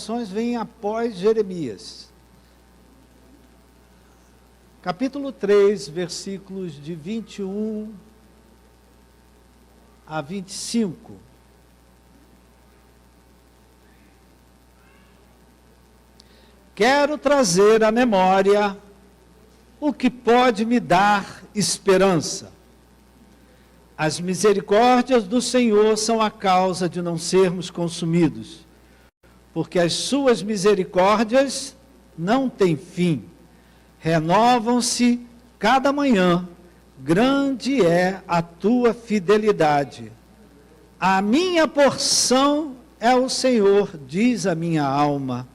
ministrações vêm após Jeremias. Capítulo 3, versículos de 21 a 25. Quero trazer à memória o que pode me dar esperança. As misericórdias do Senhor são a causa de não sermos consumidos, porque as suas misericórdias não têm fim, renovam-se cada manhã, grande é a tua fidelidade. A minha porção é o Senhor, diz a minha alma,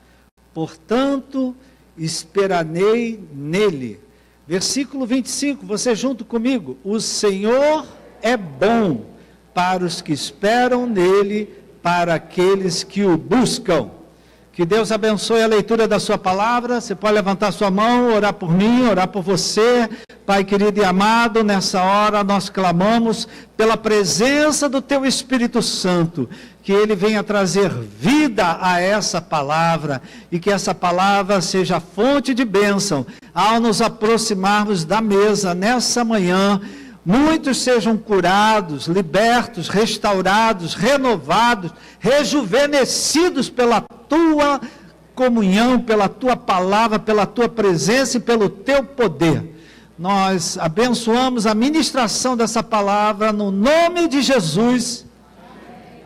portanto esperarei nele. Versículo 25, você junto comigo, o Senhor é bom para os que esperam nele, para aqueles que o buscam. Que Deus abençoe a leitura da sua palavra. Você pode levantar sua mão, orar por mim, orar por você. Pai querido e amado, nessa hora nós clamamos pela presença do teu Espírito Santo, que ele venha trazer vida a essa palavra, e que essa palavra seja fonte de bênção, ao nos aproximarmos da mesa nessa manhã. Muitos sejam curados, libertos, restaurados, renovados, rejuvenescidos pela tua comunhão, pela tua palavra, pela tua presença e pelo teu poder. Nós abençoamos a ministração dessa palavra no nome de Jesus.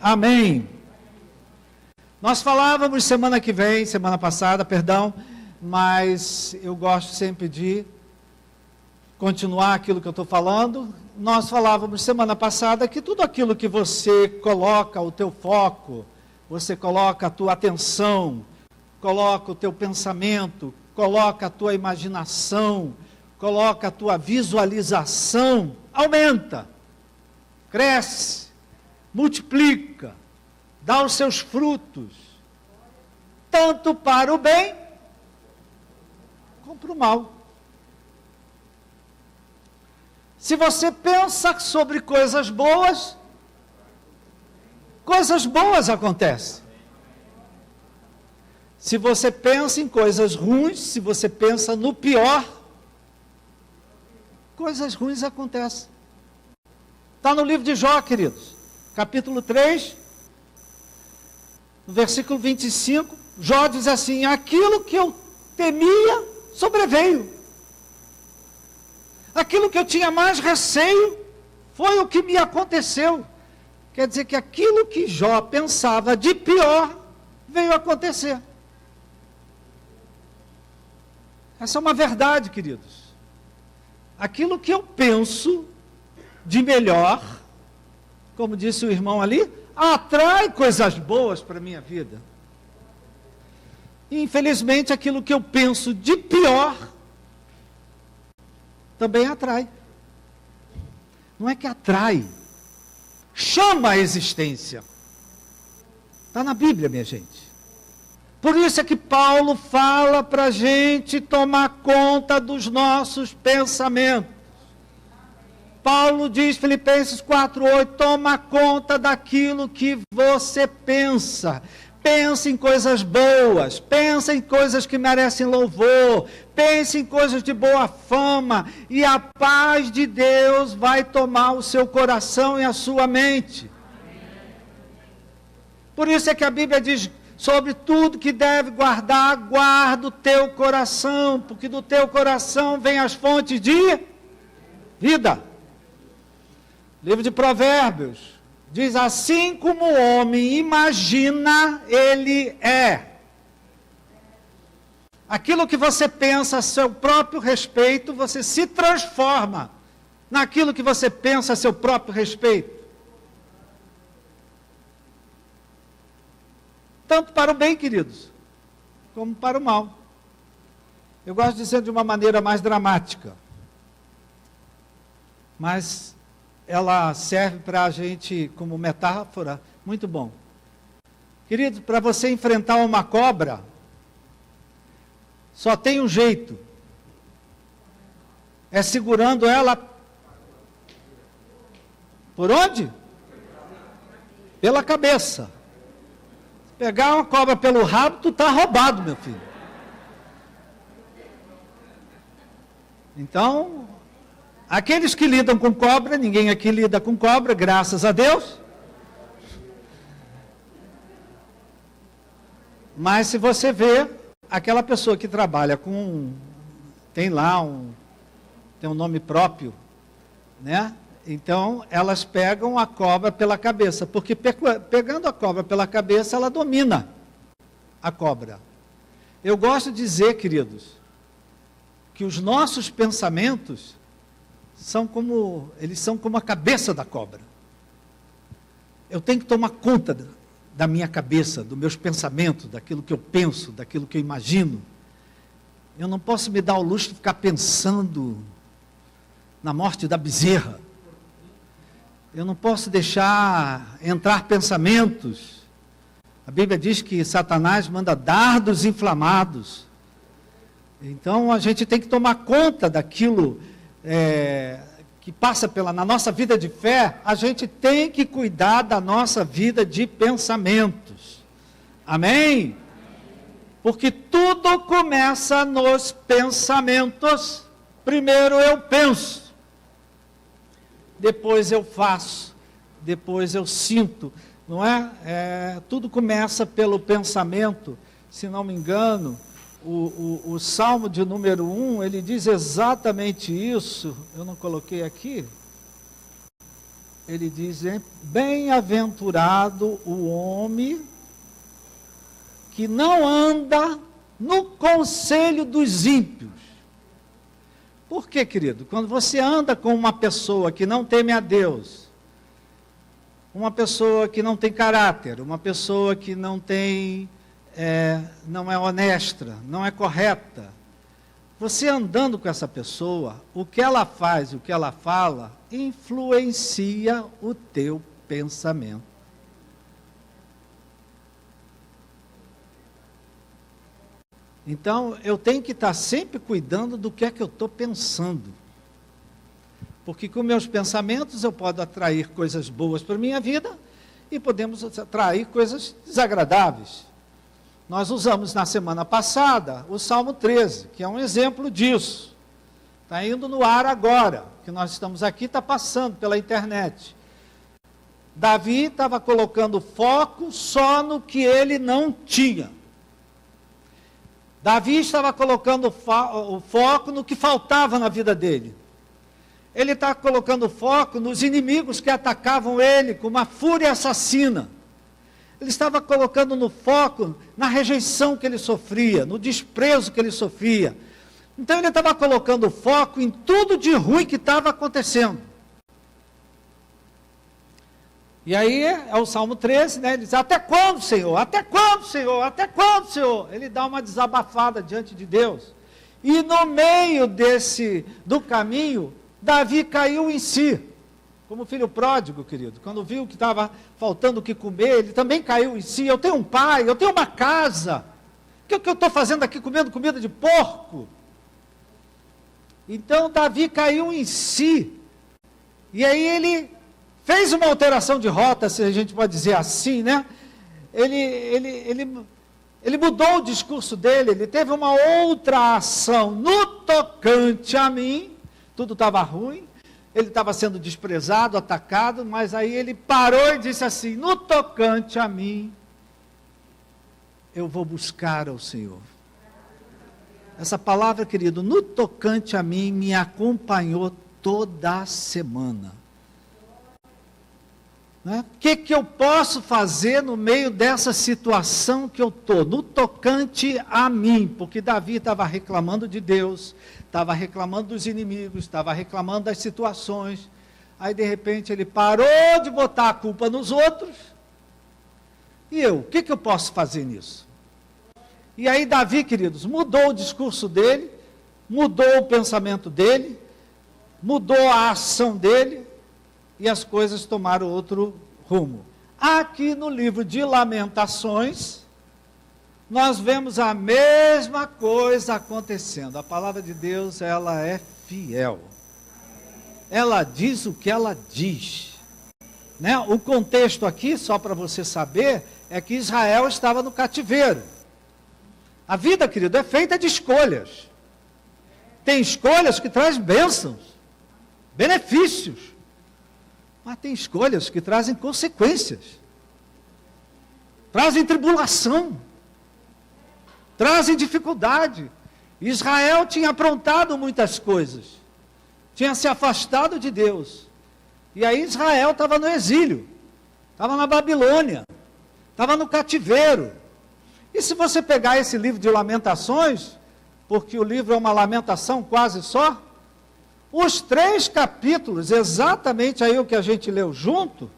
Amém. Nós falávamos semana passada, mas eu gosto sempre de continuar aquilo que eu estou falando. Nós falávamos semana passada que tudo aquilo que você coloca o teu foco, você coloca a tua atenção, coloca o teu pensamento, coloca a tua imaginação, coloca a tua visualização, aumenta, cresce, multiplica, dá os seus frutos, tanto para o bem, como para o mal. Se você pensa sobre coisas boas acontecem. Se você pensa em coisas ruins, se você pensa no pior, coisas ruins acontecem. Está no livro de Jó, queridos, capítulo 3, no versículo 25, Jó diz assim: aquilo que eu temia sobreveio. Aquilo que eu tinha mais receio foi o que me aconteceu. Quer dizer que aquilo que Jó pensava de pior veio a acontecer. Essa é uma verdade, queridos. Aquilo que eu penso de melhor, como disse o irmão ali, atrai coisas boas para a minha vida. E, infelizmente, aquilo que eu penso de pior também atrai. Não é que atrai, chama a existência. Está na Bíblia, minha gente. Por isso é que Paulo fala para a gente tomar conta dos nossos pensamentos. Paulo diz, Filipenses 4:8, toma conta daquilo que você pensa. Pense em coisas boas, pense em coisas que merecem louvor, pense em coisas de boa fama, e a paz de Deus vai tomar o seu coração e a sua mente. Por isso é que a Bíblia diz, sobre tudo que deve guardar, guarda o teu coração, porque do teu coração vem as fontes de vida. Livro de Provérbios diz, assim como o homem imagina, ele é. Aquilo que você pensa a seu próprio respeito, você se transforma naquilo que você pensa a seu próprio respeito. Tanto para o bem, queridos, como para o mal. Eu gosto de dizer de uma maneira mais dramática, mas ela serve para a gente como metáfora, muito bom. Querido, para você enfrentar uma cobra, só tem um jeito, é segurando ela, por onde? Pela cabeça. Pegar uma cobra pelo rabo, tu está roubado, meu filho. Então, aqueles que lidam com cobra, ninguém aqui lida com cobra, graças a Deus. Mas se você vê, aquela pessoa que trabalha com, tem um nome próprio, né? Então, elas pegam a cobra pela cabeça, porque pegando a cobra pela cabeça, ela domina a cobra. Eu gosto de dizer, queridos, que os nossos pensamentos eles são como a cabeça da cobra. Eu tenho que tomar conta da minha cabeça, dos meus pensamentos, daquilo que eu penso, daquilo que eu imagino. Eu não posso me dar o luxo de ficar pensando na morte da bezerra. Eu não posso deixar entrar pensamentos. A Bíblia diz que Satanás manda dardos inflamados. Então a gente tem que tomar conta daquilo que passa na nossa vida de fé. A gente tem que cuidar da nossa vida de pensamentos. Amém? Porque tudo começa nos pensamentos. Primeiro eu penso, depois eu faço, depois eu sinto, não é? Tudo começa pelo pensamento. Se não me engano, o Salmo de número 1, ele diz exatamente isso. Eu não coloquei aqui. Ele diz: bem-aventurado o homem que não anda no conselho dos ímpios. Por quê, querido? Quando você anda com uma pessoa que não teme a Deus, uma pessoa que não tem caráter, uma pessoa que não é honesta, não é correta, você andando com essa pessoa, o que ela faz, o que ela fala, influencia o teu pensamento. Então, eu tenho que estar sempre cuidando do que é que eu estou pensando. Porque com meus pensamentos eu posso atrair coisas boas para a minha vida e podemos atrair coisas desagradáveis. Nós usamos na semana passada o Salmo 13, que é um exemplo disso. Está indo no ar agora, que nós estamos aqui, está passando pela internet. Davi estava colocando foco só no que ele não tinha. Davi estava colocando o foco no que faltava na vida dele. Ele está colocando foco nos inimigos que atacavam ele com uma fúria assassina. Ele estava colocando no foco na rejeição que ele sofria, no desprezo que ele sofria. Então ele estava colocando foco em tudo de ruim que estava acontecendo. E aí é o Salmo 13, né? Ele diz: até quando, Senhor? Até quando, Senhor? Até quando, Senhor? Ele dá uma desabafada diante de Deus. E no meio do caminho, Davi caiu em si. Como filho pródigo, querido. Quando viu que estava faltando o que comer, ele também caiu em si. Eu tenho um pai, eu tenho uma casa. O que eu estou fazendo aqui comendo comida de porco? Então Davi caiu em si. E aí ele fez uma alteração de rota, se a gente pode dizer assim, né? Ele mudou o discurso dele, ele teve uma outra ação no tocante a mim. Tudo estava ruim, ele estava sendo desprezado, atacado, mas aí ele parou e disse assim: no tocante a mim, eu vou buscar ao Senhor. Essa palavra, querido, no tocante a mim, me acompanhou toda a semana. O que eu posso fazer no meio dessa situação que eu estou? No tocante a mim, porque Davi estava reclamando de Deus, estava reclamando dos inimigos, estava reclamando das situações. Aí de repente ele parou de botar a culpa nos outros. E eu, o que eu posso fazer nisso? E aí Davi, queridos, mudou o discurso dele, mudou o pensamento dele, mudou a ação dele, e as coisas tomaram outro rumo. Aqui no livro de Lamentações, nós vemos a mesma coisa acontecendo. A palavra de Deus, ela é fiel. Ela diz o que ela diz. né? O contexto aqui, só para você saber, é que Israel estava no cativeiro. A vida, querido, é feita de escolhas. Tem escolhas que trazem bênçãos, benefícios, mas tem escolhas que trazem consequências, trazem tribulação, trazem dificuldade. Israel tinha aprontado muitas coisas, tinha se afastado de Deus, e aí Israel estava no exílio, estava na Babilônia, estava no cativeiro. E se você pegar esse livro de Lamentações, porque o livro é uma lamentação quase só, os 3 capítulos, exatamente aí o que a gente leu junto,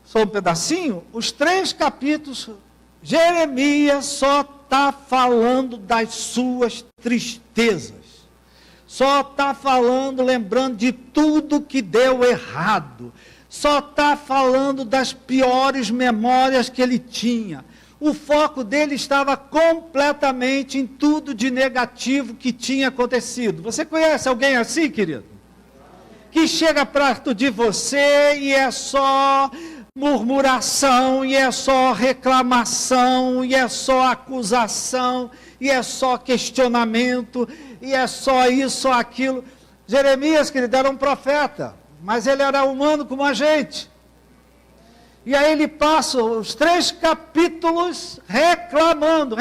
só um pedacinho, os 3 capítulos, Jeremias só está falando das suas tristezas, só está falando, lembrando de tudo que deu errado, só está falando das piores memórias que ele tinha. O foco dele estava completamente em tudo de negativo que tinha acontecido. Você conhece alguém assim, querido? Que chega perto de você e é só murmuração, e é só reclamação, e é só acusação, e é só questionamento, e é só isso, só aquilo. Jeremias, querido, era um profeta, mas ele era humano como a gente. E aí ele passa os 3 capítulos reclamando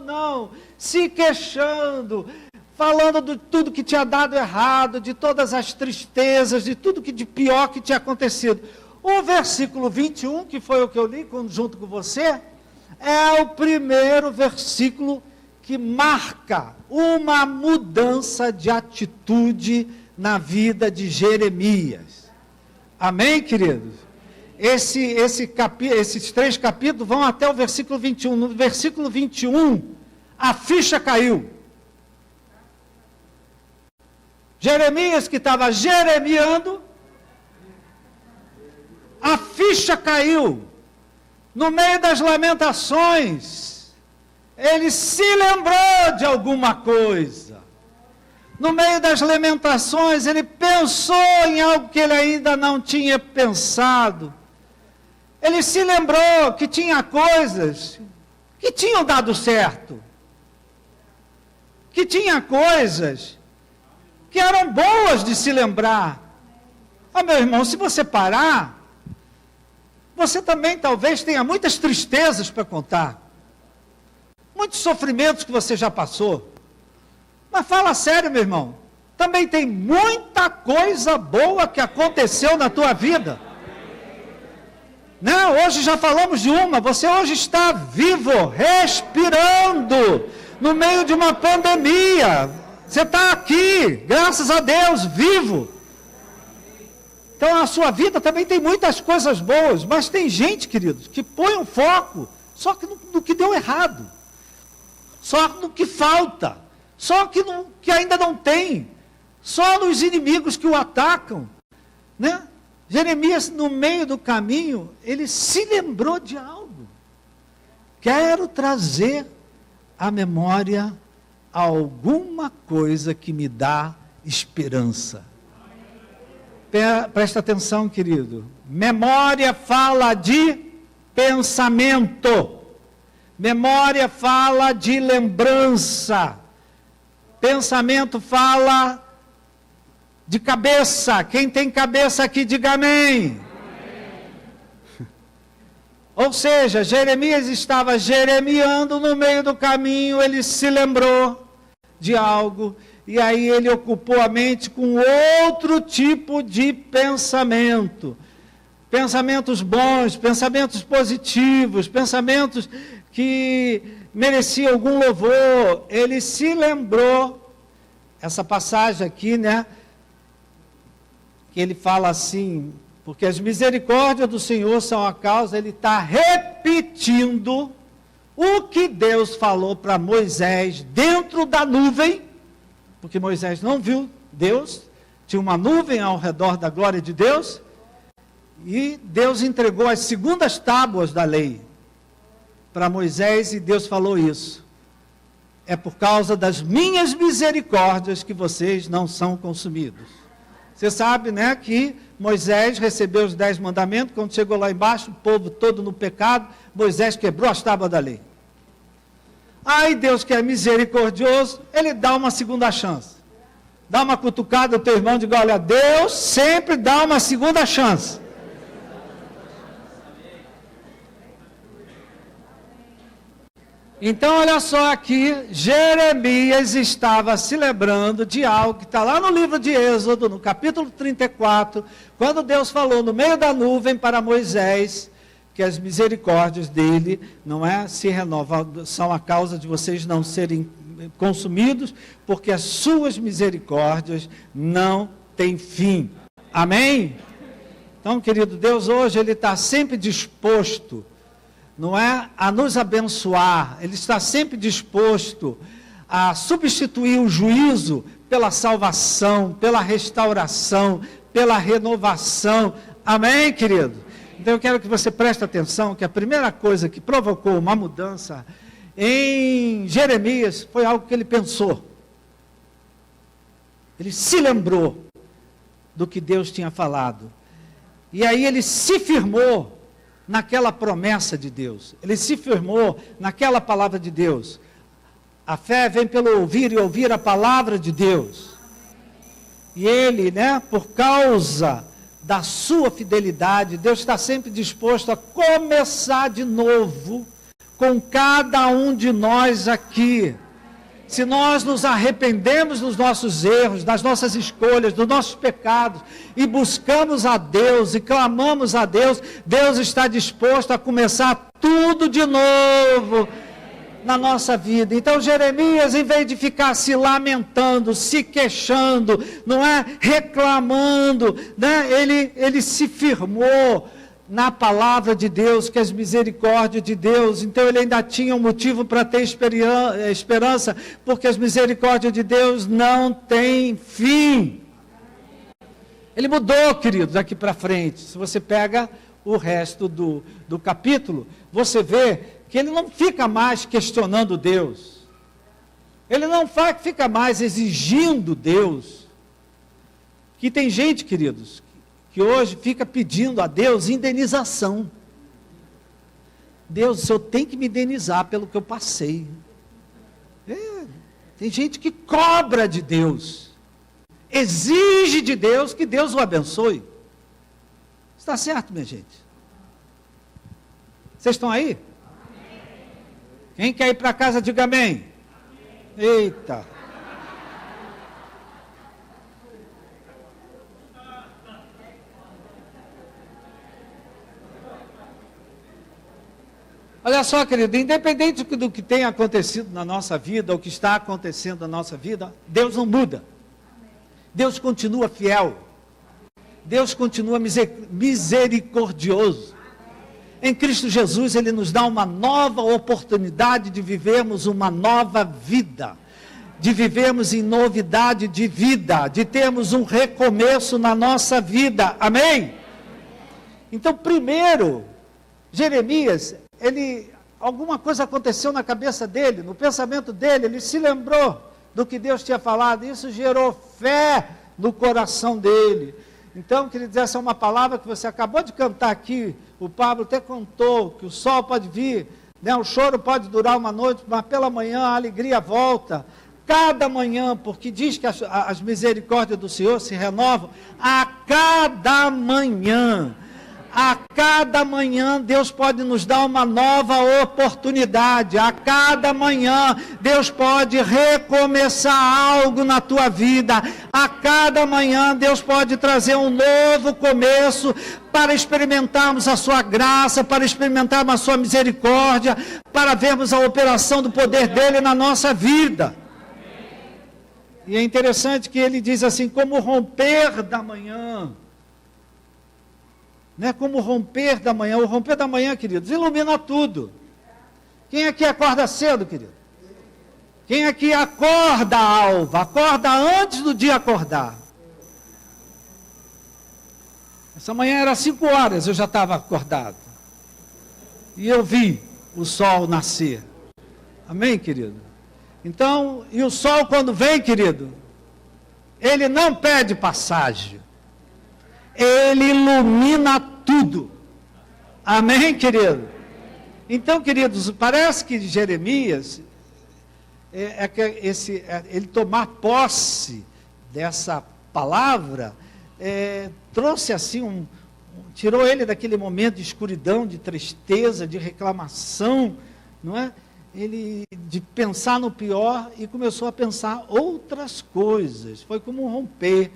não, se queixando, falando de tudo que tinha dado errado, de todas as tristezas, de tudo que de pior que tinha acontecido. O versículo 21, que foi o que eu li junto com você, é o primeiro versículo que marca uma mudança de atitude na vida de Jeremias. Amém, queridos? Esses 3 capítulos vão até o versículo 21. No versículo 21, a ficha caiu. Jeremias, que estava jeremiando, a ficha caiu. No meio das lamentações, ele se lembrou de alguma coisa. No meio das lamentações, ele pensou em algo que ele ainda não tinha pensado. Ele se lembrou que tinha coisas que tinham dado certo, que tinha coisas que eram boas de se lembrar. Meu irmão, se você parar, você também talvez tenha muitas tristezas para contar, muitos sofrimentos que você já passou. Mas fala sério, meu irmão, também tem muita coisa boa que aconteceu na tua vida. Não, hoje já falamos de uma, você hoje está vivo, respirando, no meio de uma pandemia. Você está aqui, graças a Deus, vivo. Então a sua vida também tem muitas coisas boas, mas tem gente, queridos, que põe um foco só no que deu errado, só no que falta, só que ainda não tem, só nos inimigos que o atacam, né? Jeremias, no meio do caminho, ele se lembrou de algo. Quero trazer à memória alguma coisa que me dá esperança. Presta atenção, querido. Memória fala de pensamento. Memória fala de lembrança. Pensamento fala de cabeça. Quem tem cabeça aqui, diga amém. Ou seja, Jeremias estava jeremiando no meio do caminho, ele se lembrou de algo, e aí ele ocupou a mente com outro tipo de pensamento. Pensamentos bons, pensamentos positivos, pensamentos que mereciam algum louvor. Ele se lembrou, essa passagem aqui, né? Que ele fala assim, porque as misericórdias do Senhor são a causa, ele está repetindo o que Deus falou para Moisés dentro da nuvem, porque Moisés não viu Deus, tinha uma nuvem ao redor da glória de Deus, e Deus entregou as segundas tábuas da lei para Moisés, e Deus falou isso: é por causa das minhas misericórdias que vocês não são consumidos. Você sabe, né, que Moisés recebeu os 10 mandamentos, quando chegou lá embaixo, o povo todo no pecado, Moisés quebrou as tábuas da lei. Aí Deus, que é misericordioso, ele dá uma segunda chance. Dá uma cutucada no teu irmão e diga: olha, Deus sempre dá uma segunda chance. Então, olha só aqui, Jeremias estava se lembrando de algo que está lá no livro de Êxodo, no capítulo 34, quando Deus falou no meio da nuvem para Moisés, que as misericórdias dele, não é, se renovam, são a causa de vocês não serem consumidos, porque as suas misericórdias não têm fim. Amém? Então, querido Deus, hoje Ele está sempre disposto, não é, a nos abençoar. Ele está sempre disposto a substituir o juízo pela salvação, pela restauração, pela renovação. Amém, querido? Então eu quero que você preste atenção que a primeira coisa que provocou uma mudança em Jeremias foi algo que ele pensou. Ele se lembrou do que Deus tinha falado. E aí ele se firmou naquela promessa de Deus. Ele se firmou naquela palavra de Deus. A fé vem pelo ouvir e ouvir a palavra de Deus. E ele, por causa da sua fidelidade, Deus está sempre disposto a começar de novo com cada um de nós aqui. Se nós nos arrependemos dos nossos erros, das nossas escolhas, dos nossos pecados, e buscamos a Deus, e clamamos a Deus, Deus está disposto a começar tudo de novo na nossa vida. Então Jeremias, em vez de ficar se lamentando, se queixando, não é, reclamando, ele se firmou na palavra de Deus, que as misericórdias de Deus. Então ele ainda tinha um motivo para ter esperança, porque as misericórdias de Deus não têm fim. Ele mudou, queridos, daqui para frente. Se você pega o resto do capítulo, você vê que ele não fica mais questionando Deus. Ele não fica mais exigindo Deus. Que tem gente, queridos, que hoje fica pedindo a Deus indenização. Deus, o Senhor tem que me indenizar pelo que eu passei. Tem gente que cobra de Deus, exige de Deus que Deus o abençoe. Está certo, minha gente? Vocês estão aí? Amém. Quem quer ir para casa, diga amém. Amém. Eita. Olha só, querido, independente do que tenha acontecido na nossa vida, ou que está acontecendo na nossa vida, Deus não muda. Deus continua fiel. Deus continua misericordioso. Em Cristo Jesus, Ele nos dá uma nova oportunidade de vivermos uma nova vida. De vivermos em novidade de vida. De termos um recomeço na nossa vida. Amém? Então, primeiro, Jeremias, alguma coisa aconteceu na cabeça dele, no pensamento dele, ele se lembrou do que Deus tinha falado, isso gerou fé no coração dele. Então, queridos, essa é uma palavra que você acabou de cantar aqui, o Pablo até contou, que o sol pode vir, o choro pode durar uma noite, mas pela manhã a alegria volta, cada manhã, porque diz que as misericórdias do Senhor se renovam a cada manhã. A cada manhã Deus pode nos dar uma nova oportunidade. A cada manhã Deus pode recomeçar algo na tua vida. A cada manhã Deus pode trazer um novo começo para experimentarmos a sua graça, para experimentarmos a sua misericórdia, para vermos a operação do poder dele na nossa vida. E é interessante que ele diz assim, como o romper da manhã. Como o romper da manhã. O romper da manhã, queridos, ilumina tudo. Quem aqui acorda cedo, querido? Quem aqui acorda, alva? Acorda antes do dia acordar. Essa manhã era 5 horas, eu já estava acordado. E eu vi o sol nascer. Amém, querido? Então, e o sol quando vem, querido, ele não pede passagem. Ele ilumina tudo. Amém, querido? Então, queridos, parece que Jeremias, ele tomar posse dessa palavra, trouxe assim tirou ele daquele momento de escuridão, de tristeza, de reclamação, não é? Ele de pensar no pior e começou a pensar outras coisas. Foi como um romper.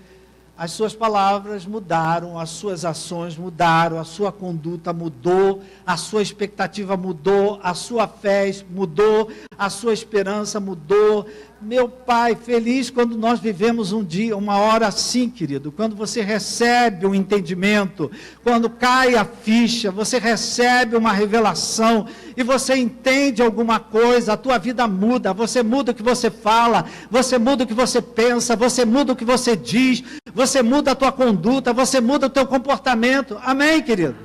As suas palavras mudaram, as suas ações mudaram, a sua conduta mudou, a sua expectativa mudou, a sua fé mudou, a sua esperança mudou. Meu Pai, feliz quando nós vivemos um dia, uma hora assim, querido, quando você recebe um entendimento, quando cai a ficha, você recebe uma revelação e você entende alguma coisa, a tua vida muda, você muda o que você fala, você muda o que você pensa, você muda o que você diz, você muda a tua conduta, você muda o teu comportamento. Amém, querido?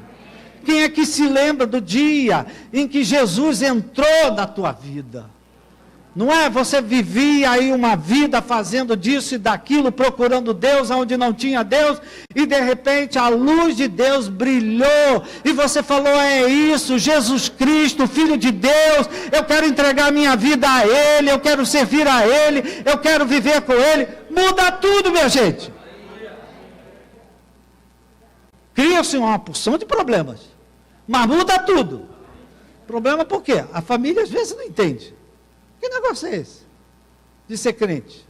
Quem é que se lembra do dia em que Jesus entrou na tua vida? Não é? Você vivia aí uma vida fazendo disso e daquilo, procurando Deus onde não tinha Deus, e de repente a luz de Deus brilhou, e você falou, é isso, Jesus Cristo, Filho de Deus, eu quero entregar minha vida a Ele, eu quero servir a Ele, eu quero viver com Ele. Muda tudo, minha gente. Cria-se uma porção de problemas, mas muda tudo. Problema por quê? A família às vezes não entende. Que negócio é esse de ser crente?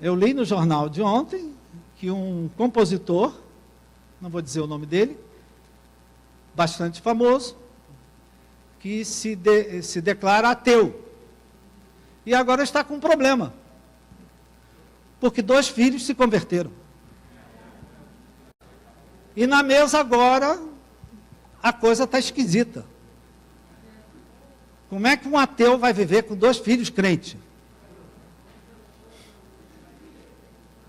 Eu li no jornal de ontem que um compositor, não vou dizer o nome dele, bastante famoso, que se declara ateu. E agora está com um problema. Porque 2 filhos se converteram. E na mesa agora, a coisa está esquisita. Como é que um ateu vai viver com 2 filhos crentes?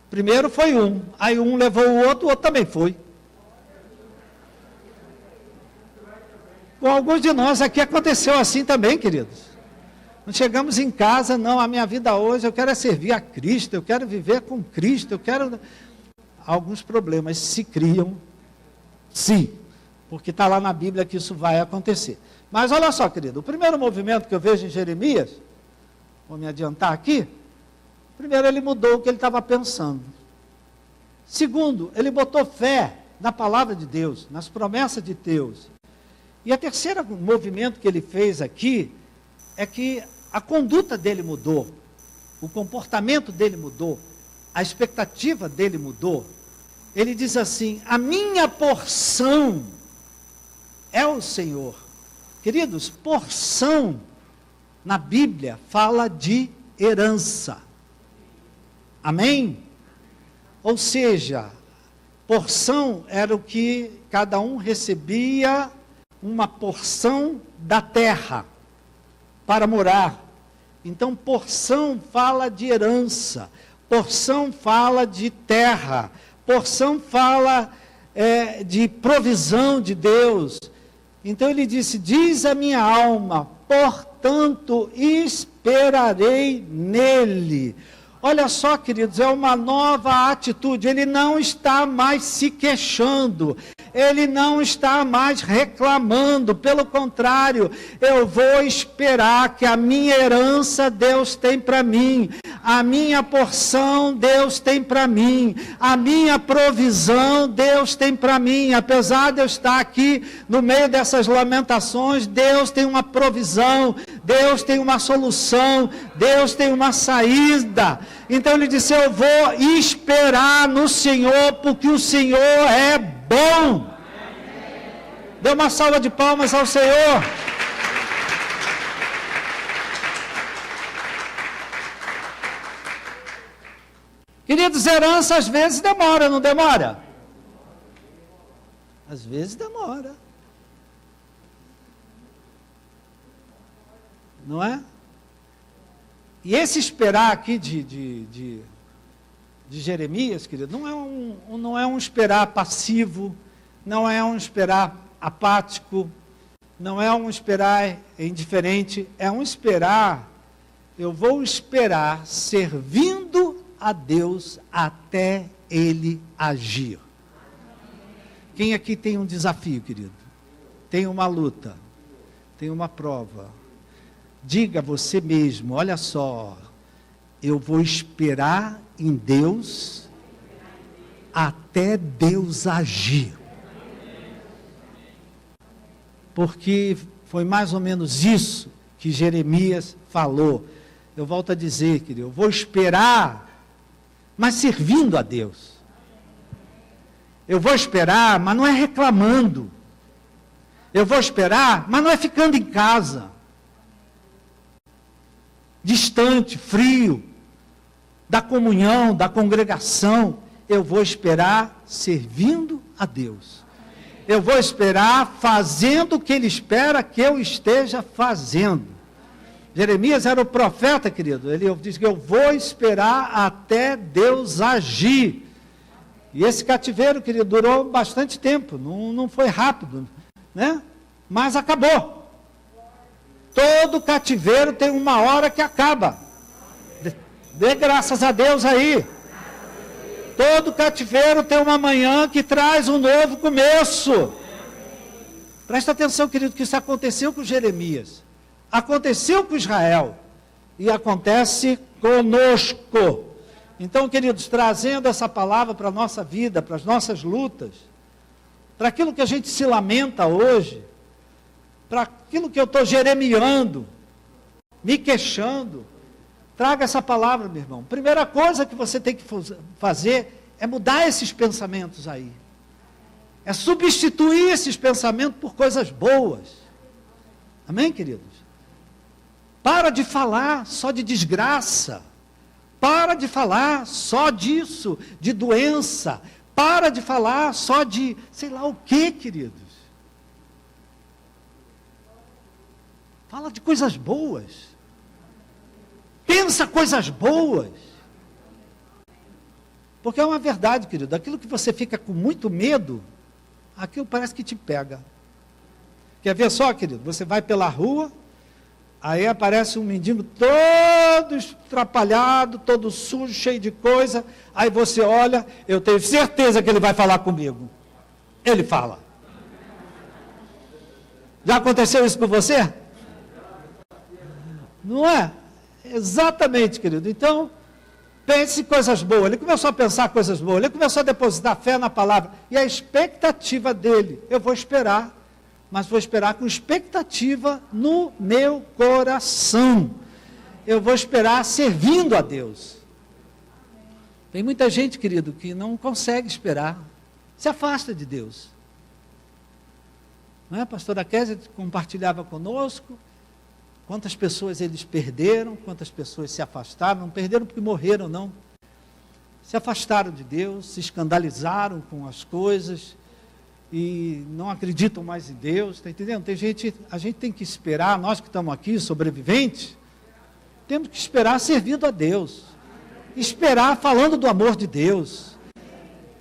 Primeiro foi um, aí um levou o outro também foi. Com alguns de nós aqui aconteceu assim também, queridos. Nós chegamos em casa, não, a minha vida hoje, eu quero servir a Cristo, eu quero viver com Cristo, eu quero... Alguns problemas se criam, sim, porque está lá na Bíblia que isso vai acontecer. Mas olha só, querido, o primeiro movimento que eu vejo em Jeremias, vou me adiantar aqui, primeiro ele mudou o que ele estava pensando. Segundo, ele botou fé na palavra de Deus, nas promessas de Deus. E a terceira movimento que ele fez aqui, é que a conduta dele mudou, o comportamento dele mudou, a expectativa dele mudou. Ele diz assim, a minha porção é o Senhor. Queridos, porção na Bíblia fala de herança. Amém? Ou seja, porção era o que cada um recebia, uma porção da terra para morar. Então, porção fala de herança, porção fala de terra, porção fala de provisão de Deus. Então ele disse, diz a minha alma, portanto esperarei nele. Olha só, queridos, é uma nova atitude, ele não está mais se queixando, ele não está mais reclamando, pelo contrário, eu vou esperar que a minha herança Deus tem para mim, a minha porção Deus tem para mim, a minha provisão Deus tem para mim. Apesar de eu estar aqui no meio dessas lamentações, Deus tem uma provisão, Deus tem uma solução, Deus tem uma saída. Então ele disse, eu vou esperar no Senhor, porque o Senhor é bom. Dê uma salva de palmas ao Senhor. Queridos, herança às vezes demora, não demora? Às vezes demora. Não é? E esse esperar aqui de Jeremias, querido, não é um esperar passivo, não é um esperar apático, não é um esperar indiferente, é um esperar, eu vou esperar servindo a Deus até ele agir. Quem aqui tem um desafio, querido? Tem uma luta, tem uma prova. Diga a você mesmo, olha só, eu vou esperar em Deus até Deus agir. Porque foi mais ou menos isso que Jeremias falou. Eu volto a dizer, querido, eu vou esperar, mas servindo a Deus. Eu vou esperar, mas não é reclamando. Eu vou esperar, mas não é ficando em casa, distante, frio, da comunhão, da congregação. Eu vou esperar servindo a Deus. Eu vou esperar fazendo o que Ele espera que eu esteja fazendo. Jeremias era o profeta, querido. Ele diz que eu vou esperar até Deus agir. E esse cativeiro, querido, durou bastante tempo. Não foi rápido, né? Mas acabou. Todo cativeiro tem uma hora que acaba. Dê graças a Deus aí. Todo cativeiro tem uma manhã que traz um novo começo. Presta atenção, querido, que isso aconteceu com Jeremias. Aconteceu com Israel. E acontece conosco. Então, queridos, trazendo essa palavra para a nossa vida, para as nossas lutas, para aquilo que a gente se lamenta hoje, para aquilo que eu estou jeremiando, me queixando, traga essa palavra, meu irmão. Primeira coisa que você tem que fazer é mudar esses pensamentos aí. É substituir esses pensamentos por coisas boas. Amém, queridos? Para de falar só de desgraça. Para de falar só disso, de doença. Para de falar só de, sei lá o quê, queridos. Fala de coisas boas. Pensa coisas boas. Porque é uma verdade, querido. Aquilo que você fica com muito medo, aquilo parece que te pega. Quer ver só, querido? Você vai pela rua, aí aparece um mendigo todo estrapalhado, todo sujo, cheio de coisa. Aí você olha, eu tenho certeza que ele vai falar comigo. Ele fala. Já aconteceu isso com você? Não é? Exatamente, querido. Então, pense coisas boas. Ele começou a pensar coisas boas. Ele começou a depositar fé na palavra. E a expectativa dele, eu vou esperar. Mas vou esperar com expectativa no meu coração. Eu vou esperar servindo a Deus. Tem muita gente, querido, que não consegue esperar. Se afasta de Deus. Não é? A pastora Kézia compartilhava conosco quantas pessoas eles perderam, quantas pessoas se afastaram. Não perderam porque morreram, não. Se afastaram de Deus, se escandalizaram com as coisas e não acreditam mais em Deus, está entendendo? Tem gente, a gente tem que esperar, nós que estamos aqui, sobreviventes, temos que esperar servindo a Deus, esperar falando do amor de Deus,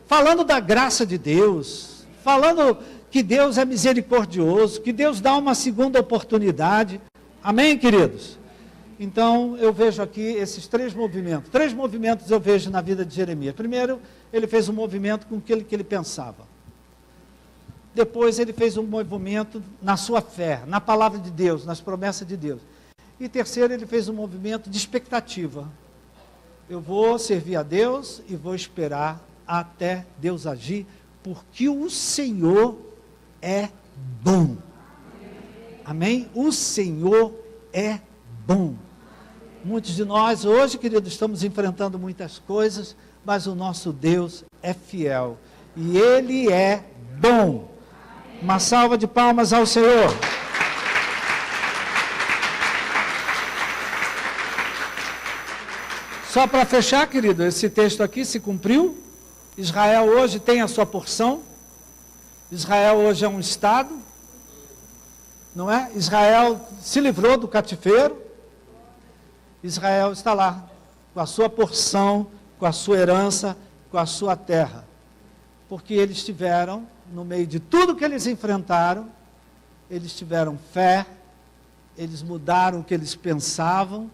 falando da graça de Deus, falando que Deus é misericordioso, que Deus dá uma segunda oportunidade. Amém, queridos? Então, eu vejo aqui esses três movimentos eu vejo na vida de Jeremias. Primeiro, ele fez um movimento com aquilo que ele pensava. Depois ele fez um movimento na sua fé, na palavra de Deus, nas promessas de Deus. E terceiro, ele fez um movimento de expectativa. Eu vou servir a Deus e vou esperar até Deus agir, porque o Senhor é bom. Amém? O Senhor é bom. Muitos de nós hoje, queridos, estamos enfrentando muitas coisas, mas o nosso Deus é fiel. E Ele é bom. Uma salva de palmas ao Senhor. Só para fechar, querido, esse texto aqui se cumpriu. Israel hoje tem a sua porção. Israel hoje é um estado. Não é? Israel se livrou do cativeiro. Israel está lá, com a sua porção, com a sua herança, com a sua terra. Porque eles tiveram, no meio de tudo que eles enfrentaram, eles tiveram fé, eles mudaram o que eles pensavam,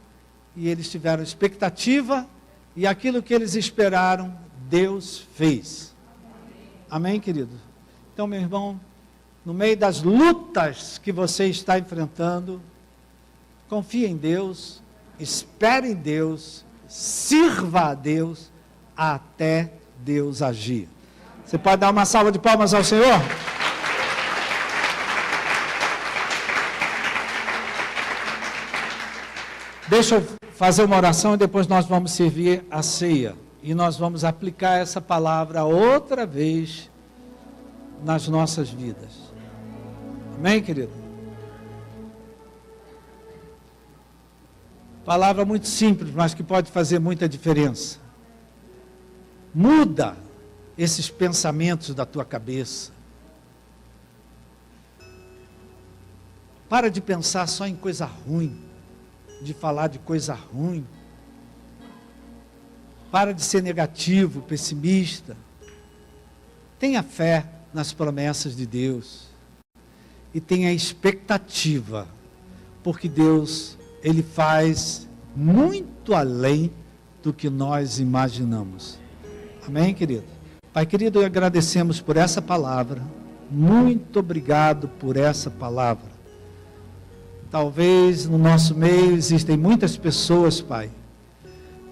e eles tiveram expectativa, e aquilo que eles esperaram, Deus fez. Amém, querido? Então, meu irmão, no meio das lutas que você está enfrentando, confie em Deus, espere em Deus, sirva a Deus até Deus agir. Você pode dar uma salva de palmas ao Senhor? Deixa eu fazer uma oração e depois nós vamos servir a ceia. E nós vamos aplicar essa palavra outra vez nas nossas vidas. Amém, querido? Palavra muito simples, mas que pode fazer muita diferença. Muda esses pensamentos da tua cabeça. Para de pensar só em coisa ruim, de falar de coisa ruim. Para de ser negativo, pessimista. Tenha fé nas promessas de Deus. E tenha expectativa, porque Deus, Ele faz muito além do que nós imaginamos. Amém, querido? Pai querido, agradecemos por essa palavra. Muito obrigado por essa palavra. Talvez no nosso meio existem muitas pessoas, Pai,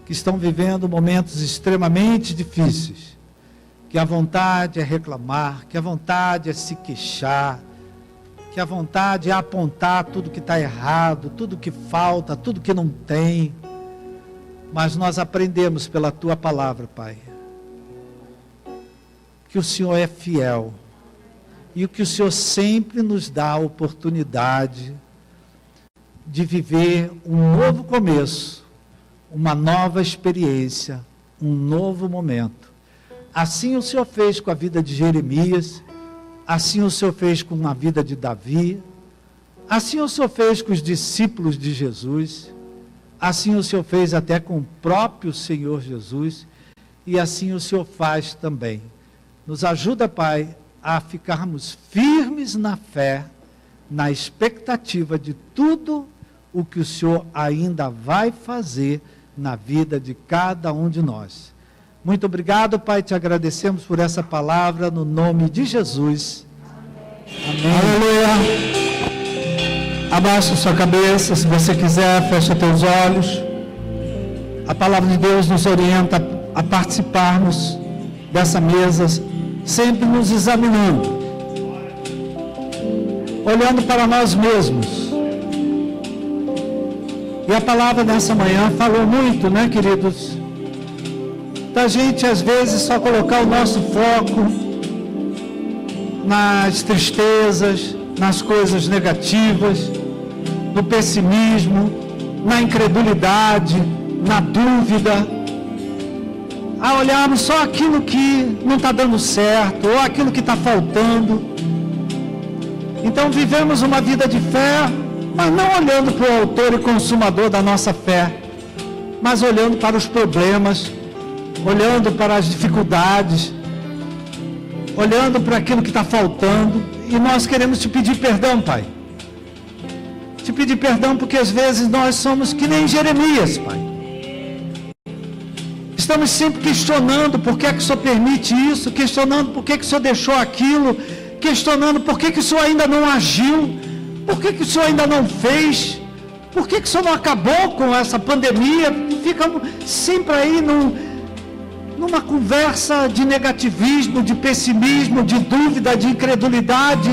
que estão vivendo momentos extremamente difíceis, que a vontade é reclamar, que a vontade é se queixar, que a vontade é apontar tudo que está errado, tudo que falta, tudo que não tem. Mas nós aprendemos pela Tua palavra, Pai, que o Senhor é fiel e que o Senhor sempre nos dá a oportunidade de viver um novo começo, uma nova experiência, um novo momento. Assim o Senhor fez com a vida de Jeremias, assim o Senhor fez com a vida de Davi, assim o Senhor fez com os discípulos de Jesus, assim o Senhor fez até com o próprio Senhor Jesus, e assim o Senhor faz também. Nos ajuda, Pai, a ficarmos firmes na fé, na expectativa de tudo o que o Senhor ainda vai fazer na vida de cada um de nós. Muito obrigado, Pai, te agradecemos por essa palavra, no nome de Jesus. Amém. Aleluia. Abaixa sua cabeça, se você quiser, fecha teus olhos. A palavra de Deus nos orienta a participarmos dessa mesa, sempre nos examinando, olhando para nós mesmos. E a palavra nessa manhã falou muito, né, queridos? Da gente às vezes só colocar o nosso foco nas tristezas, nas coisas negativas, no pessimismo, na incredulidade, na dúvida, a olharmos só aquilo que não está dando certo, ou aquilo que está faltando. Então vivemos uma vida de fé, mas não olhando para o autor e consumador da nossa fé, mas olhando para os problemas, olhando para as dificuldades, olhando para aquilo que está faltando. E nós queremos te pedir perdão, Pai. Te pedir perdão porque às vezes nós somos que nem Jeremias, Pai. Estamos sempre questionando por que é que o Senhor permite isso, questionando por que é que o Senhor deixou aquilo, questionando por que é que o Senhor ainda não agiu, por que é que o Senhor ainda não fez, por que é que o Senhor não acabou com essa pandemia. E ficamos sempre aí numa conversa de negativismo, de pessimismo, de dúvida, de incredulidade,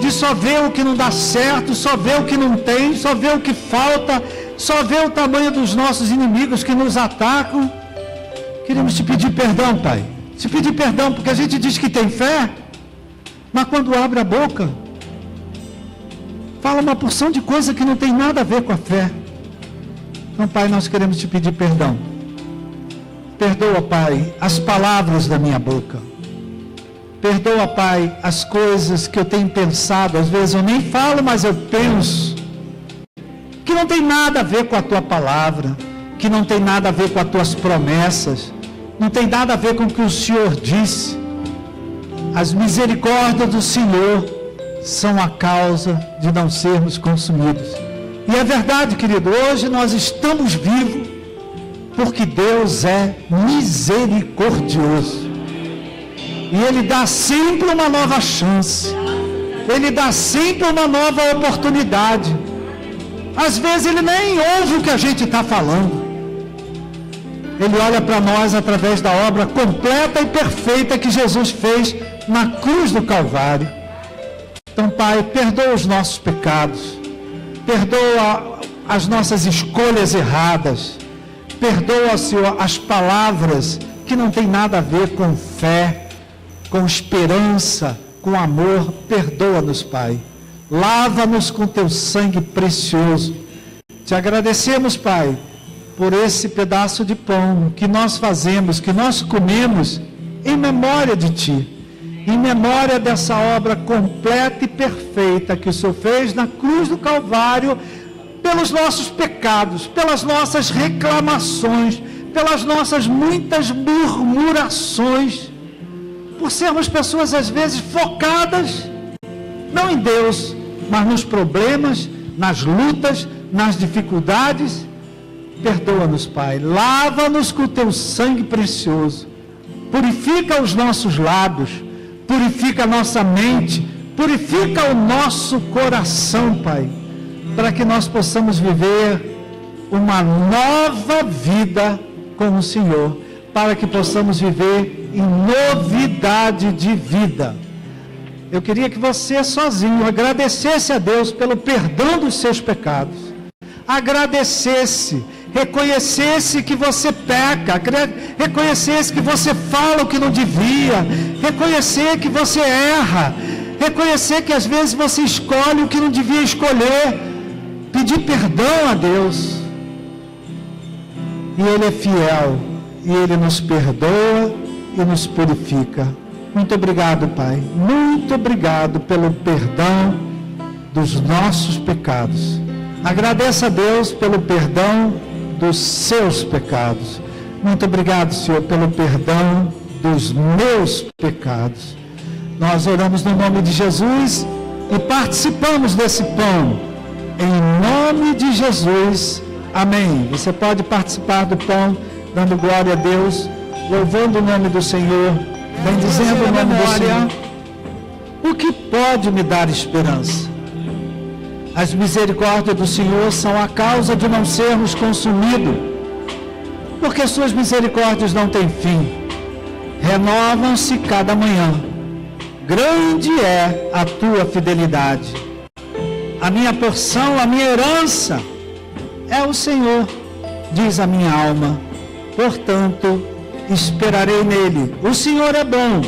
de só ver o que não dá certo, só ver o que não tem, só ver o que falta, só ver o tamanho dos nossos inimigos que nos atacam. Queremos te pedir perdão, Pai. Te pedir perdão porque a gente diz que tem fé, mas quando abre a boca, fala uma porção de coisa que não tem nada a ver com a fé. Então, Pai, nós queremos te pedir perdão. Perdoa, Pai, as palavras da minha boca. Perdoa, Pai, as coisas que eu tenho pensado. Às vezes eu nem falo, mas eu penso. Que não tem nada a ver com a Tua palavra. Que não tem nada a ver com as Tuas promessas. Não tem nada a ver com o que o Senhor disse. As misericórdias do Senhor são a causa de não sermos consumidos. E é verdade, querido, hoje nós estamos vivos porque Deus é misericordioso. E Ele dá sempre uma nova chance. Ele dá sempre uma nova oportunidade. Às vezes Ele nem ouve o que a gente está falando. Ele olha para nós através da obra completa e perfeita que Jesus fez na cruz do Calvário. Então, Pai, perdoa os nossos pecados. Perdoa as nossas escolhas erradas. Perdoa, Senhor, as palavras que não tem nada a ver com fé, com esperança, com amor. Perdoa-nos, Pai. Lava-nos com teu sangue precioso. Te agradecemos, Pai, por esse pedaço de pão que nós fazemos, que nós comemos em memória de Ti, em memória dessa obra completa e perfeita que o Senhor fez na cruz do Calvário, pelos nossos pecados, pelas nossas reclamações, pelas nossas muitas murmurações, por sermos pessoas às vezes focadas, não em Deus, mas nos problemas, nas lutas, nas dificuldades. Perdoa-nos, Pai, lava-nos com o teu sangue precioso, purifica os nossos lábios, purifica a nossa mente, purifica o nosso coração, Pai, para que nós possamos viver uma nova vida com o Senhor, para que possamos viver em novidade de vida. Eu queria que você sozinho agradecesse a Deus pelo perdão dos seus pecados, agradecesse, reconhecesse que você peca, reconhecesse que você fala o que não devia, reconhecer que você erra, reconhecer que às vezes você escolhe o que não devia escolher, pedir perdão a Deus. E Ele é fiel, e Ele nos perdoa e nos purifica. Muito obrigado, Pai, muito obrigado pelo perdão dos nossos pecados. Agradeça a Deus pelo perdão dos seus pecados. Muito obrigado, Senhor, pelo perdão dos meus pecados. Nós oramos no nome de Jesus e participamos desse pão. Em nome de Jesus, amém. Você pode participar do pão, dando glória a Deus, louvando o nome do Senhor, bendizendo o nome do Senhor. O que pode me dar esperança? As misericórdias do Senhor são a causa de não sermos consumidos, porque suas misericórdias não têm fim, renovam-se cada manhã. Grande é a tua fidelidade. A minha porção, a minha herança é o Senhor, diz a minha alma. Portanto, esperarei nele. O Senhor é bom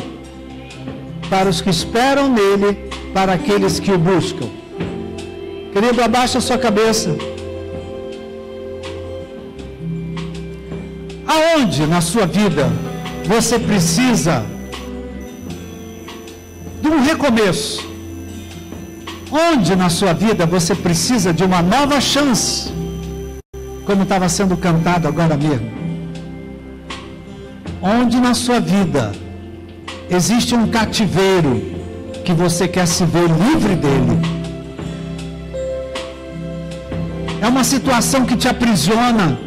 para os que esperam nele, para aqueles que o buscam. Querido, abaixa a sua cabeça. Aonde na sua vida você precisa de um recomeço? Onde na sua vida você precisa de uma nova chance? Como estava sendo cantado agora mesmo. Onde na sua vida existe um cativeiro que você quer se ver livre dele? É uma situação que te aprisiona,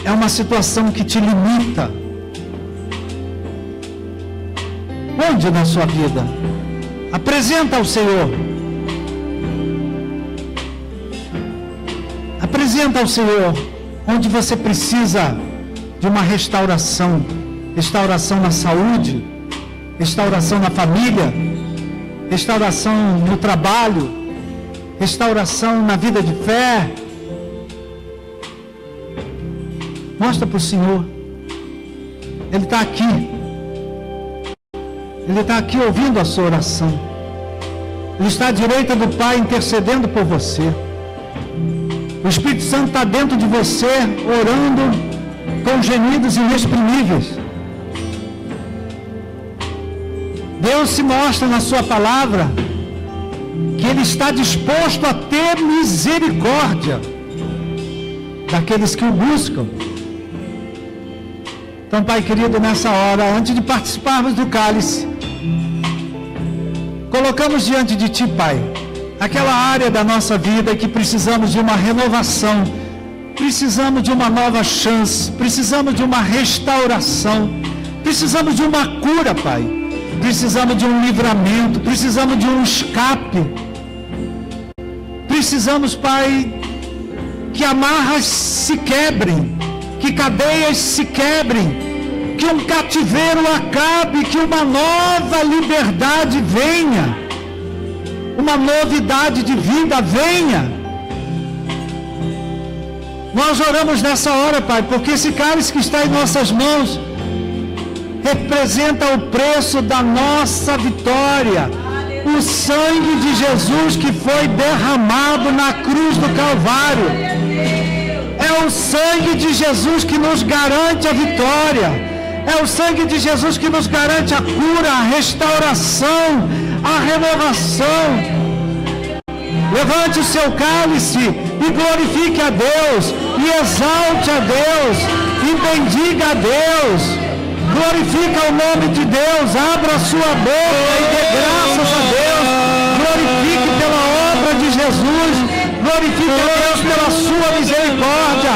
é uma situação que te limita. Onde na sua vida? Apresenta ao Senhor. Apresenta ao Senhor onde você precisa de uma restauração. Restauração na saúde, restauração na família, restauração no trabalho, restauração na vida de fé. Mostra para o Senhor. Ele está aqui. Ele está aqui ouvindo a sua oração. Ele está à direita do Pai intercedendo por você. O Espírito Santo está dentro de você, orando com gemidos inexprimíveis. Deus se mostra na sua palavra que Ele está disposto a ter misericórdia daqueles que o buscam. Então, Pai querido, nessa hora, antes de participarmos do cálice, colocamos diante de Ti, Pai, aquela área da nossa vida que precisamos de uma renovação, precisamos de uma nova chance, precisamos de uma restauração, precisamos de uma cura, Pai. Precisamos de um livramento, precisamos de um escape. Precisamos, Pai, que amarras se quebrem, que cadeias se quebrem, que um cativeiro acabe, que uma nova liberdade venha, uma novidade de vida venha. Nós oramos nessa hora, Pai, porque esse cálice que está em nossas mãos representa o preço da nossa vitória, o sangue de Jesus que foi derramado na cruz do Calvário. É o sangue de Jesus que nos garante a vitória, é o sangue de Jesus que nos garante a cura, a restauração, a renovação. Levante o seu cálice e glorifique a Deus, e exalte a Deus, e bendiga a Deus. Glorifica o nome de Deus, abra a sua boca e dê graças a Deus. Glorifique pela obra de Jesus, glorifique a Deus pela sua misericórdia.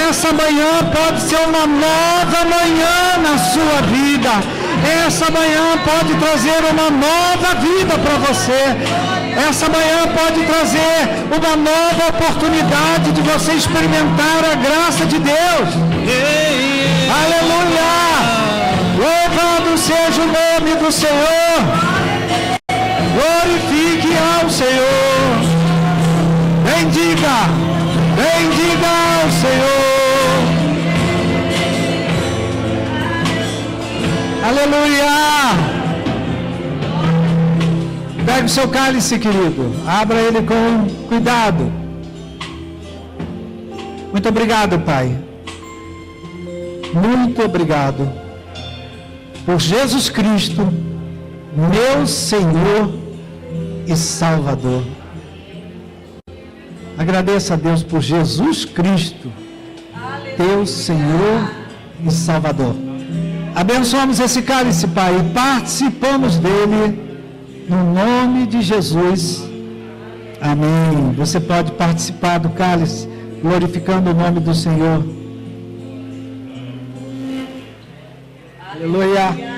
Essa manhã pode ser uma nova manhã na sua vida. Essa manhã pode trazer uma nova vida para você. Essa manhã pode trazer uma nova oportunidade de você experimentar a graça de Deus. Aleluia! Louvado seja o nome do Senhor. Glorifique ao Senhor. Bendiga ao Senhor. Aleluia! Pegue o seu cálice, querido. Abra ele com cuidado. Muito obrigado, Pai. Muito obrigado por Jesus Cristo, meu Senhor e Salvador. Agradeça a Deus por Jesus Cristo, teu Senhor e Salvador. Abençoamos esse cálice, Pai, e participamos dele no nome de Jesus. Amém. Você pode participar do cálice, glorificando o nome do Senhor. Aleluia.